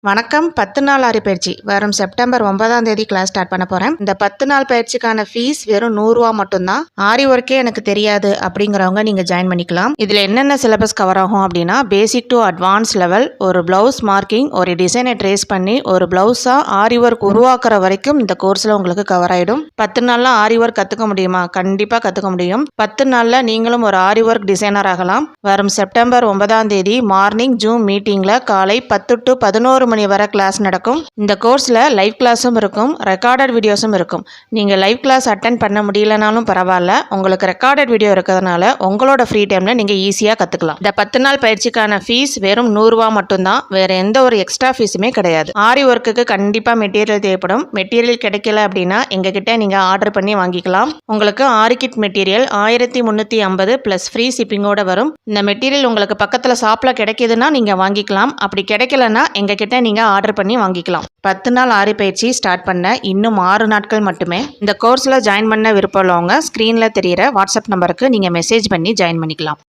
வணக்கம். 10 நாள் ஆரி பயிற்சி வரும் செப்டம்பர் 9ஆம் தேதி கிளாஸ் ஸ்டார்ட் பண்ண போகிறேன். இந்த 10 நாள் பயிற்சிக்கான ஃபீஸ் வெறும் 100 ரூபா மட்டும்தான். ஆரி ஒர்க்கே எனக்கு தெரியாது அப்படிங்கிறவங்க நீங்கள் ஜாயின் பண்ணிக்கலாம். இதில் என்னென்ன சிலபஸ் கவர் ஆகும் அப்படின்னா, பேசிக் டு அட்வான்ஸ் லெவல், ஒரு ப்ளவுஸ் மார்க்கிங், ஒரு டிசைனை ட்ரேஸ் பண்ணி ஒரு ப்ளவுஸாக ஆரி ஒர்க் உருவாக்குற வரைக்கும் இந்த கோர்ஸில் உங்களுக்கு கவர் ஆகிடும். 10 நாளில் ஆரி ஒர்க் கற்றுக்க முடியுமா? கண்டிப்பாக கற்றுக்க முடியும். 10 நாளில் நீங்களும் ஒரு ஆரி ஒர்க் டிசைனர் ஆகலாம். வரும் செப்டம்பர் 9ஆம் தேதி மார்னிங் ஜூம் மீட்டிங்கில் காலை 10 to 11 மணி வரை கிளாஸ் நடக்கும். இந்த கோர்ஸில் லைவ் கிளாஸும் இருக்கும், ரெக்கார்டட் வீடியோஸும் இருக்கும். நீங்கள் லைவ் கிளாஸ் அட்டென்ட் பண்ண முடியலனாலும் பரவாயில்ல, உங்களுக்கு ரெக்கார்டட் வீடியோ இருக்கிறதுனால உங்களோட ஃப்ரீ டைமில் நீங்கள் ஈஸியாக கற்றுக்கலாம். இந்த 10 நாள் பயிற்சிக்கான ஃபீஸ் வெறும் 100 ரூபா மட்டும்தான். வேறு எந்த ஒரு எக்ஸ்ட்ரா ஃபீஸுமே கிடையாது. ஆரி ஒர்க்குக்கு கண்டிப்பாக மெட்டீரியல் தேவைப்படும். மெட்டீரியல் கிடைக்கல அப்படின்னா எங்ககிட்ட நீங்கள் ஆர்டர் பண்ணி வாங்கிக்கலாம். உங்களுக்கு ஆரி கிட் மெட்டீரியல் 1350 ப்ளஸ் ஃப்ரீ ஷிப்பிங்கோட வரும். இந்த மெட்டீரியல் உங்களுக்கு பக்கத்தில் ஷாப்பில் கிடைக்கிதுன்னா நீங்கள் வாங்கிக்கலாம். அப்படி கிடைக்கலன்னா எங்ககிட்ட நீங்கள் ஆர்டர் பண்ணி வாங்கிக்கலாம். 10 நாள் ஆரி பயிற்சி ஸ்டார்ட் பண்ண இன்னும் 6 நாட்கள் மட்டுமே. இந்த கோர்ஸில் ஜாயின் பண்ண விருப்பம் உள்ளவங்க ஸ்க்ரீனில் தெரிகிற வாட்ஸ்அப் நம்பருக்கு நீங்கள் மெசேஜ் பண்ணி ஜாயின் பண்ணிக்கலாம்.